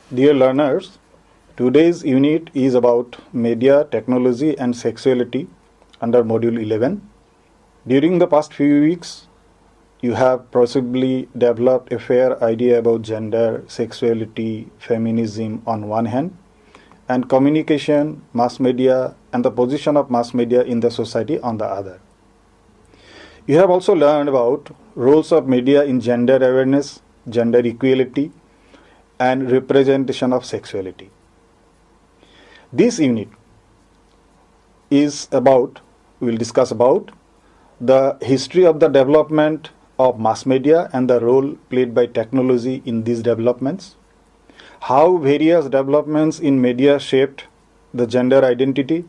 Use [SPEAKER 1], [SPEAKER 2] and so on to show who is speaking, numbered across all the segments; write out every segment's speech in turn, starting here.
[SPEAKER 1] Dear learners, today's unit is about media, technology and sexuality under Module 11. During the past few weeks, you have possibly developed a fair idea about gender, sexuality, feminism on one hand, and communication, mass media, and the position of mass media in the society on the other. You have also learned about roles of media in gender awareness, gender equality, and representation of sexuality. This unit we'll discuss about the history of the development of mass media and the role played by technology in these developments, how various developments in media shaped the gender identity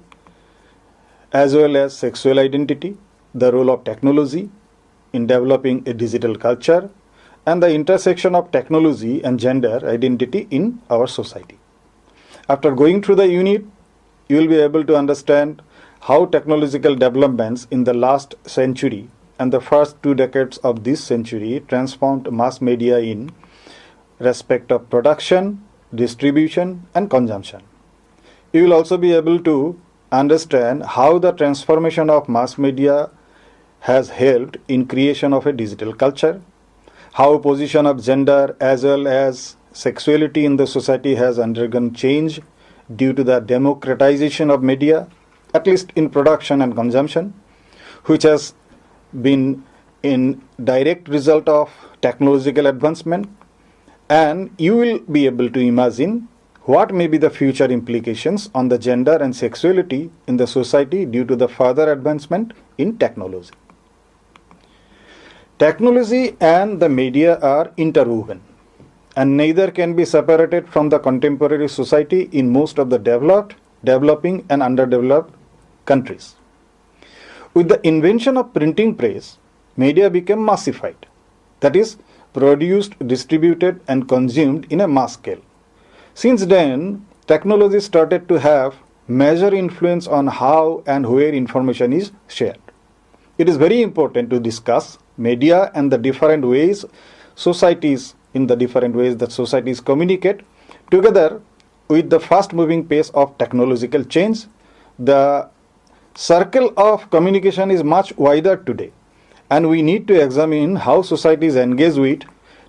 [SPEAKER 1] as well as sexual identity, the role of technology in developing a digital culture, and the intersection of technology and gender identity in our society. After going through the unit, you will be able to understand how technological developments in the last century and the first 2 decades of this century transformed mass media in respect of production, distribution, and consumption. You will also be able to understand how the transformation of mass media has helped in creation of a digital culture, how position of gender as well as sexuality in the society has undergone change due to the democratization of media, at least in production and consumption, which has been in direct result of technological advancement, and you will be able to imagine what may be the future implications on the gender and sexuality in the society due to the further advancement in technology. Technology and the media are interwoven, and neither can be separated from the contemporary society in most of the developed, developing, and underdeveloped countries. With the invention of printing press, media became massified, that is, produced, distributed, and consumed in a mass scale. Since then, technology started to have major influence on how and where information is shared. It is very important to discuss media and the different ways societies communicate together with the fast moving pace of technological change. The circle of communication is much wider today, and we need to examine how societies engage with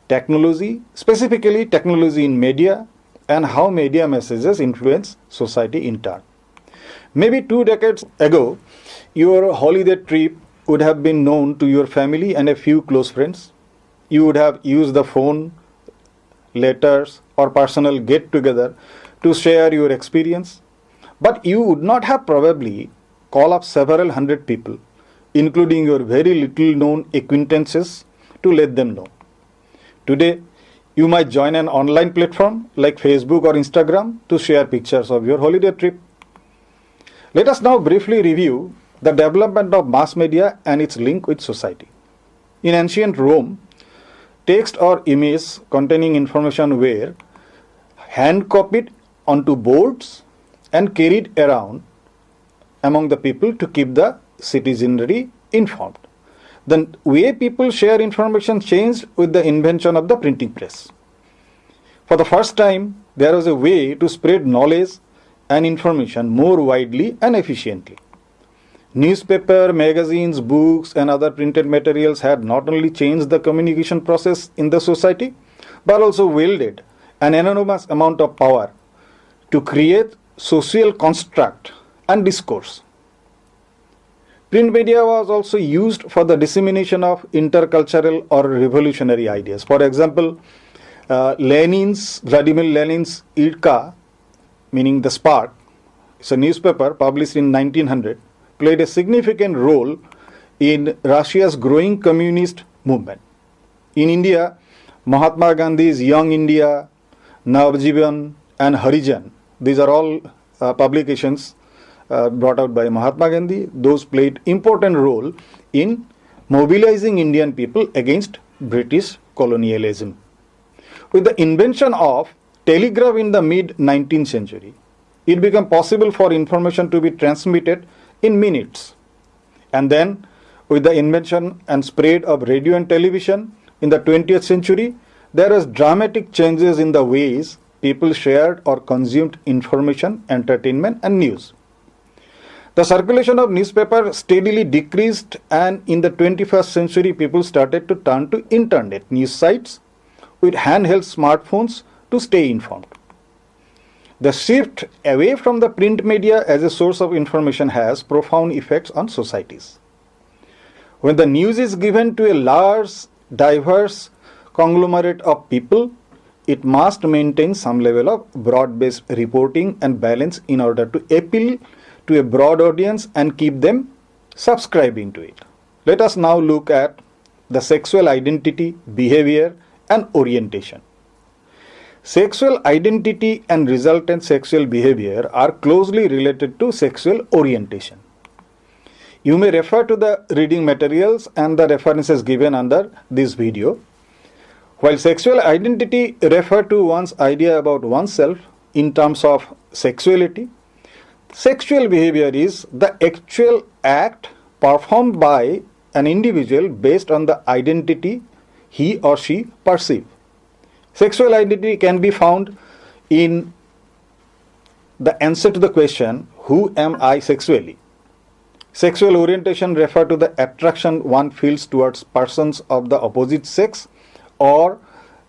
[SPEAKER 1] technology, specifically technology in media, and how media messages influence society in turn. Maybe 2 decades ago, your holiday trip would have been known to your family and a few close friends. You would have used the phone, letters, or personal get-together to share your experience, but you would not have probably call up several hundred people, including your very little known acquaintances, to let them know. Today, you might join an online platform like Facebook or Instagram to share pictures of your holiday trip. Let us now briefly review the development of mass media and its link with society. In ancient Rome, text or image containing information were hand copied onto boards and carried around among the people to keep the citizenry informed. The way people share information changed with the invention of the printing press. For the first time, there was a way to spread knowledge and information more widely and efficiently. Newspaper, magazines, books, and other printed materials had not only changed the communication process in the society, but also wielded an enormous amount of power to create social construct and discourse. Print media was also used for the dissemination of intercultural or revolutionary ideas. For example, Vladimir Lenin's Irka, meaning the Spark, it's a newspaper published in 1900, played a significant role in Russia's growing communist movement. In India, Mahatma Gandhi's Young India, Navjivan, and Harijan, these are all publications brought out by Mahatma Gandhi. Those played important role in mobilizing Indian people against British colonialism. With the invention of telegraph in the mid-19th century, it became possible for information to be transmitted in minutes. And then, with the invention and spread of radio and television in the 20th century, there was dramatic changes in the ways people shared or consumed information, entertainment, and news. The circulation of newspaper steadily decreased, and in the 21st century, people started to turn to internet news sites with handheld smartphones to stay informed. The shift away from the print media as a source of information has profound effects on societies. When the news is given to a large, diverse conglomerate of people, it must maintain some level of broad-based reporting and balance in order to appeal to a broad audience and keep them subscribing to it. Let us now look at the sexual identity, behavior, and orientation. Sexual identity and resultant sexual behavior are closely related to sexual orientation. You may refer to the reading materials and the references given under this video. While sexual identity refers to one's idea about oneself in terms of sexuality, sexual behavior is the actual act performed by an individual based on the identity he or she perceives. Sexual identity can be found in the answer to the question, who am I sexually? Sexual orientation refers to the attraction one feels towards persons of the opposite sex or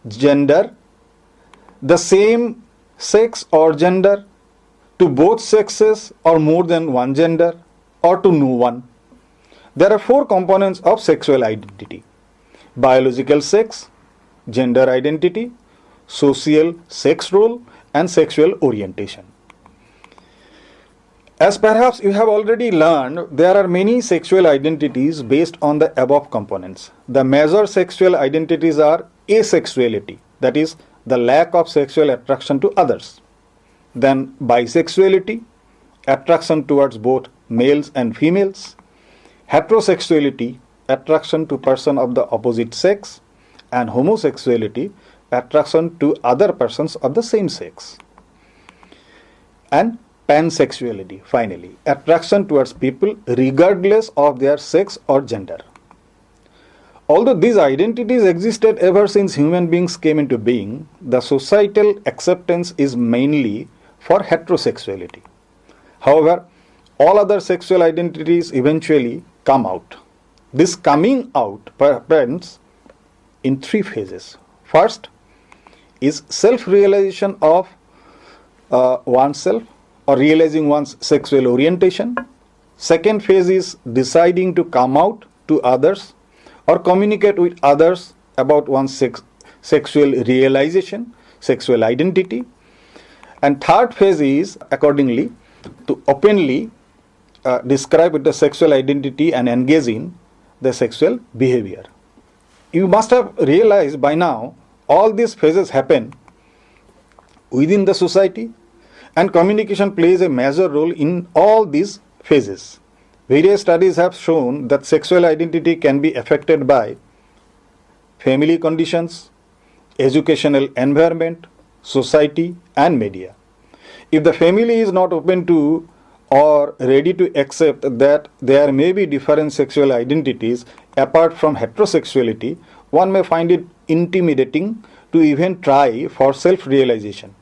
[SPEAKER 1] gender, the same sex or gender, to both sexes or more than one gender, or to no one. There are four components of sexual identity: biological sex, gender identity, social sex role, and sexual orientation. As perhaps you have already learned, there are many sexual identities based on the above components. The major sexual identities are asexuality, that is, the lack of sexual attraction to others. Then bisexuality, attraction towards both males and females. Heterosexuality, attraction to person of the opposite sex. And homosexuality, attraction to other persons of the same sex. And pansexuality, finally, attraction towards people regardless of their sex or gender. Although these identities existed ever since human beings came into being, the societal acceptance is mainly for heterosexuality. However, all other sexual identities eventually come out. This coming out happens in three phases. First is self-realization of oneself, or realizing one's sexual orientation. Second phase is deciding to come out to others or communicate with others about one's sexual realization, sexual identity. And third phase is, accordingly, to openly describe the sexual identity and engage in the sexual behavior. You must have realized by now all these phases happen within the society, and communication plays a major role in all these phases. Various studies have shown that sexual identity can be affected by family conditions, educational environment, society, and media. If the family is not open to or ready to accept that there may be different sexual identities apart from heterosexuality, one may find it intimidating to even try for self-realization.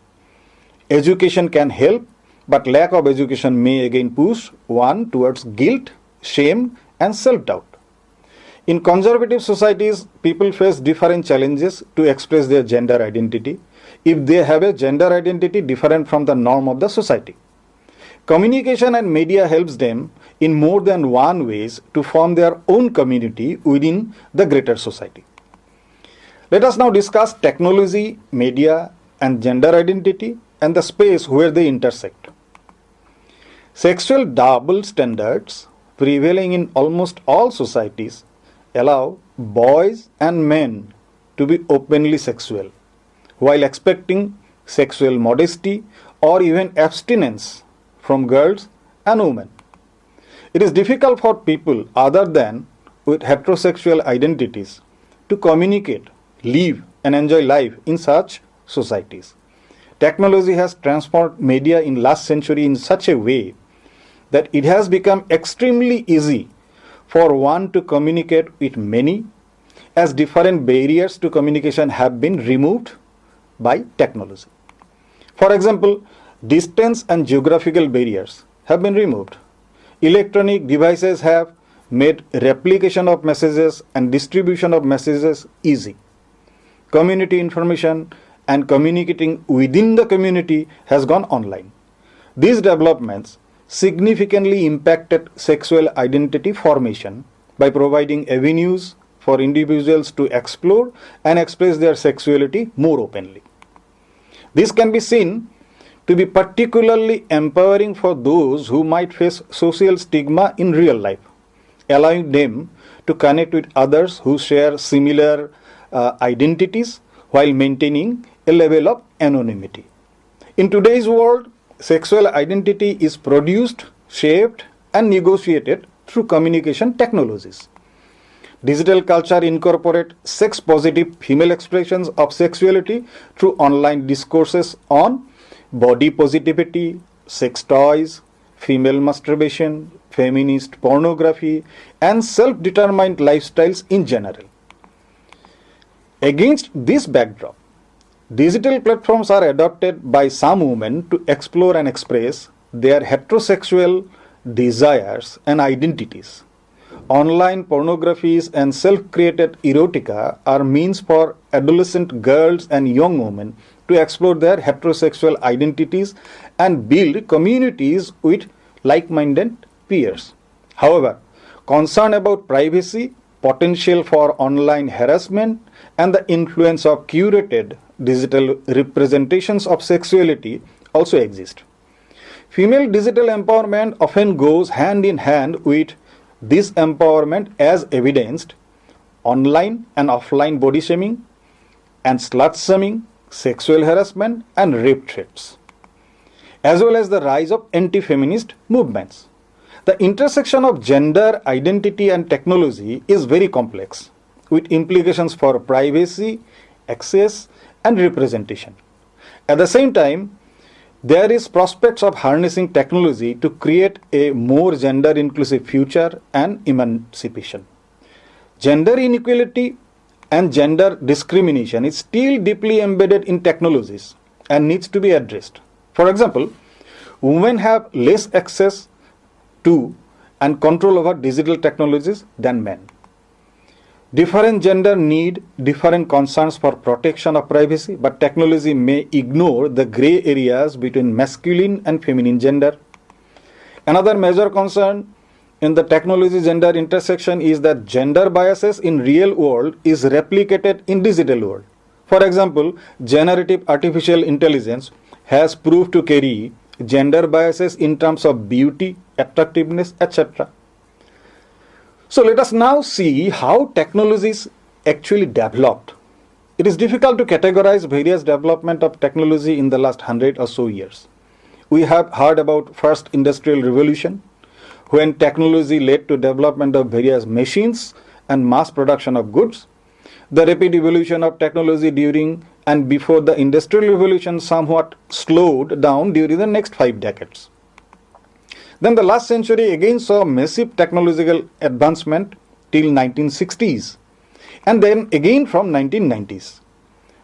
[SPEAKER 1] Education can help, but lack of education may again push one towards guilt, shame, and self-doubt. In conservative societies, people face different challenges to express their gender identity if they have a gender identity different from the norm of the society. Communication and media helps them in more than one ways to form their own community within the greater society. Let us now discuss technology, media, and gender identity and the space where they intersect. Sexual double standards prevailing in almost all societies allow boys and men to be openly sexual, while expecting sexual modesty or even abstinence from girls and women. It is difficult for people other than with heterosexual identities to communicate, live, and enjoy life in such societies. Technology has transformed media in last century in such a way that it has become extremely easy for one to communicate with many, as different barriers to communication have been removed by technology. For example, distance and geographical barriers have been removed. Electronic devices have made replication of messages and distribution of messages easy. Community information and communicating within the community has gone online. These developments significantly impacted sexual identity formation by providing avenues for individuals to explore and express their sexuality more openly. This can be seen to be particularly empowering for those who might face social stigma in real life, allowing them to connect with others who share similar identities while maintaining a level of anonymity. In today's world, sexual identity is produced, shaped, and negotiated through communication technologies. Digital culture incorporates sex-positive female expressions of sexuality through online discourses on body positivity, sex toys, female masturbation, feminist pornography, and self-determined lifestyles in general. Against this backdrop, digital platforms are adopted by some women to explore and express their heterosexual desires and identities. Online pornographies and self-created erotica are means for adolescent girls and young women to explore their heterosexual identities and build communities with like-minded peers. However, concern about privacy, potential for online harassment, and the influence of curated digital representations of sexuality also exist. Female digital empowerment often goes hand in hand with this empowerment, as evidenced online and offline body shaming and slut shaming, sexual harassment and rape threats, as well as the rise of anti-feminist movements. The intersection of gender identity and technology is very complex, with implications for privacy, access, and representation. At the same time, there is prospects of harnessing technology to create a more gender inclusive future and emancipation. Gender inequality and gender discrimination is still deeply embedded in technologies and needs to be addressed. For example, women have less access to and control over digital technologies than men. Different gender need different concerns for protection of privacy, but technology may ignore the gray areas between masculine and feminine gender. Another major concern in the technology gender intersection is that gender biases in real world is replicated in digital world. For example, generative artificial intelligence has proved to carry gender biases in terms of beauty, attractiveness, etc. So let us now see how technologies actually developed. It is difficult to categorize various development of technology in the last 100 or so years. We have heard about first industrial revolution, when technology led to development of various machines and mass production of goods. The rapid evolution of technology during and before the industrial revolution somewhat slowed down during the next 5 decades. Then the last century again saw massive technological advancement till 1960s, and then again from 1990s.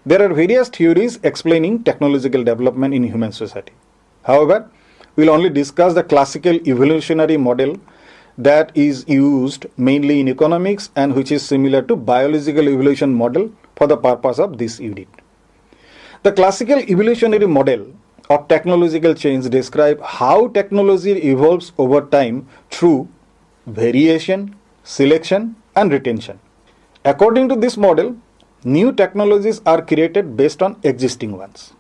[SPEAKER 1] There are various theories explaining technological development in human society. However, we will only discuss the classical evolutionary model that is used mainly in economics and which is similar to biological evolution model for the purpose of this unit. The classical evolutionary model of technological change describe how technology evolves over time through variation, selection, and retention. According to this model, new technologies are created based on existing ones.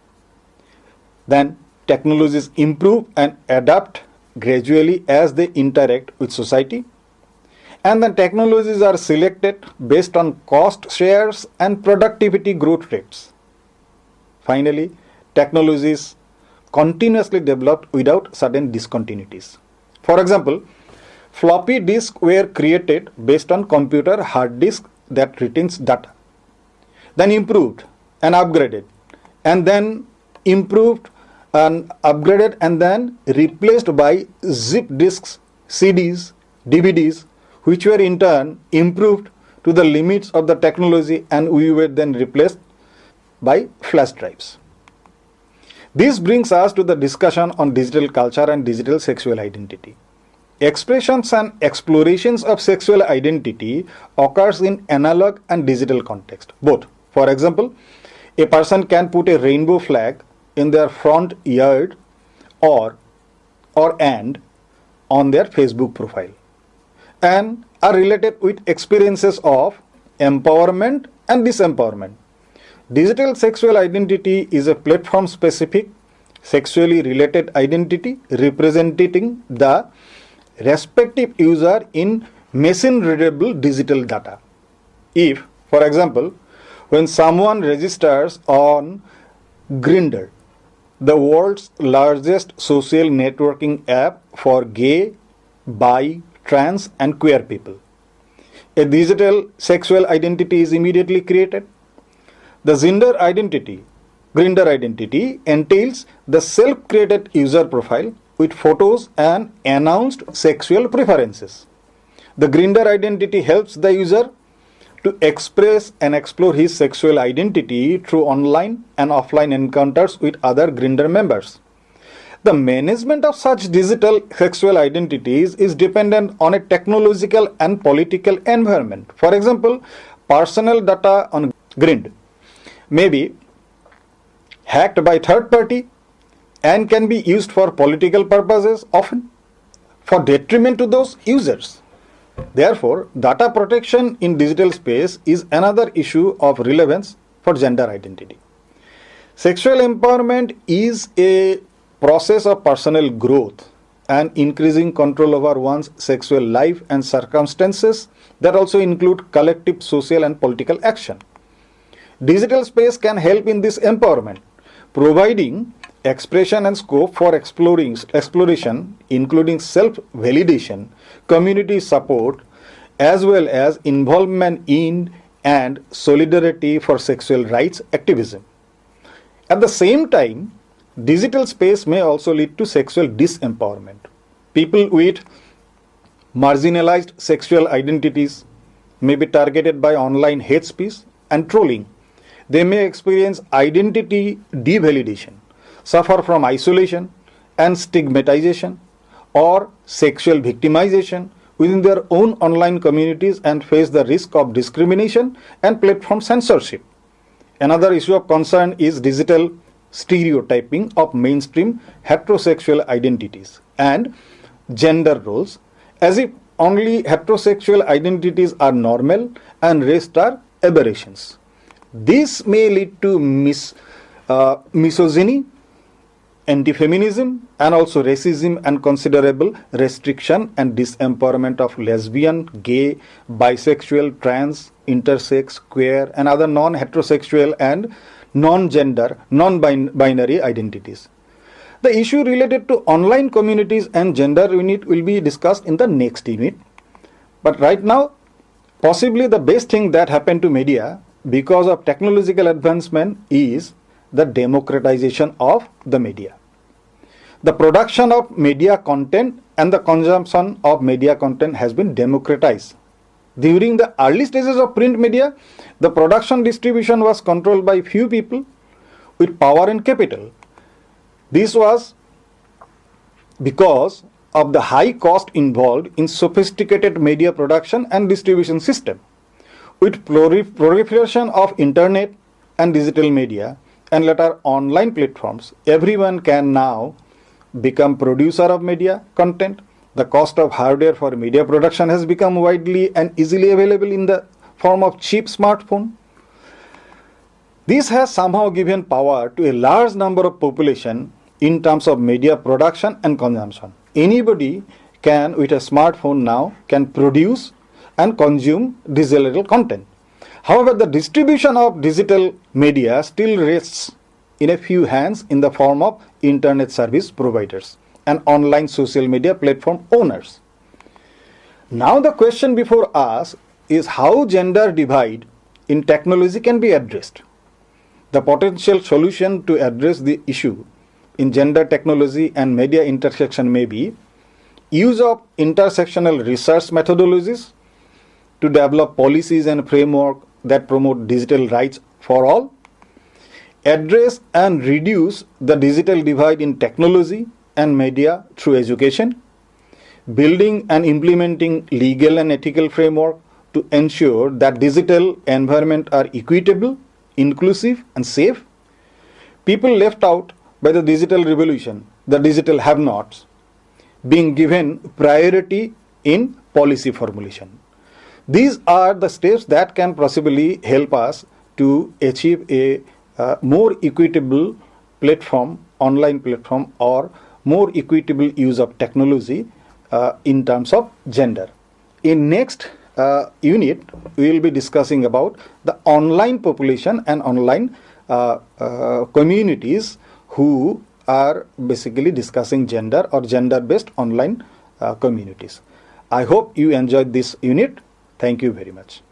[SPEAKER 1] Then technologies improve and adapt gradually as they interact with society. And then technologies are selected based on cost shares and productivity growth rates. Finally, technologies continuously developed without sudden discontinuities. For example, floppy disks were created based on computer hard disk that retains data, then improved and upgraded, and then improved and upgraded and then replaced by zip disks, CDs, DVDs, which were in turn improved to the limits of the technology, and we were then replaced by flash drives. This brings us to the discussion on digital culture and digital sexual identity. Expressions and explorations of sexual identity occurs in analog and digital context, both. For example, a person can put a rainbow flag in their front yard or and on their Facebook profile, and are related with experiences of empowerment and disempowerment. Digital sexual identity is a platform specific sexually related identity representing the respective user in machine readable digital data. If, for example, when someone registers on Grindr, the world's largest social networking app for gay, bi, trans, and queer people, a digital sexual identity is immediately created. The Grindr identity entails the self-created user profile with photos and announced sexual preferences. The Grindr identity helps the user to express and explore his sexual identity through online and offline encounters with other Grindr members. The management of such digital sexual identities is dependent on a technological and political environment. For example, personal data on Grindr may be hacked by third party and can be used for political purposes, often for detriment to those users. Therefore, data protection in digital space is another issue of relevance for gender identity. Sexual empowerment is a process of personal growth and increasing control over one's sexual life and circumstances that also include collective social and political action. Digital space can help in this empowerment, providing expression and scope for exploration, including self-validation, community support, as well as involvement in and solidarity for sexual rights activism. At the same time, digital space may also lead to sexual disempowerment. People with marginalized sexual identities may be targeted by online hate speech and trolling. They may experience identity devalidation, suffer from isolation and stigmatization, or sexual victimization within their own online communities and face the risk of discrimination and platform censorship. Another issue of concern is digital stereotyping of mainstream heterosexual identities and gender roles, as if only heterosexual identities are normal and rest are aberrations. This may lead to misogyny, anti-feminism, and also racism and considerable restriction and disempowerment of lesbian, gay, bisexual, trans, intersex, queer, and other non-heterosexual and non-gender, non-binary identities. The issue related to online communities and gender unit will be discussed in the next unit. But right now, possibly the best thing that happened to media because of technological advancement is the democratization of the media. The production of media content and the consumption of media content has been democratized. During the early stages of print media, the production distribution was controlled by few people with power and capital. This was because of the high cost involved in sophisticated media production and distribution system. With proliferation of internet and digital media and later online platforms, everyone can now become producer of media content. The cost of hardware for media production has become widely and easily available in the form of cheap smartphone. This has somehow given power to a large number of population in terms of media production and consumption. Anybody can, with a smartphone now, can produce and consume digital content. However, the distribution of digital media still rests in a few hands in the form of internet service providers and online social media platform owners. Now the question before us is how gender divide in technology can be addressed. The potential solution to address the issue in gender technology and media intersection may be use of intersectional research methodologies to develop policies and framework that promote digital rights for all, address and reduce the digital divide in technology and media through education, building and implementing legal and ethical framework to ensure that digital environment are equitable, inclusive and safe. People left out by the digital revolution, the digital have-nots, being given priority in policy formulation. These are the steps that can possibly help us to achieve a more equitable platform, online platform, or more equitable use of technology in terms of gender. In next unit, we will be discussing about the online population and online communities who are basically discussing gender or gender-based online communities. I hope you enjoyed this unit. Thank you very much.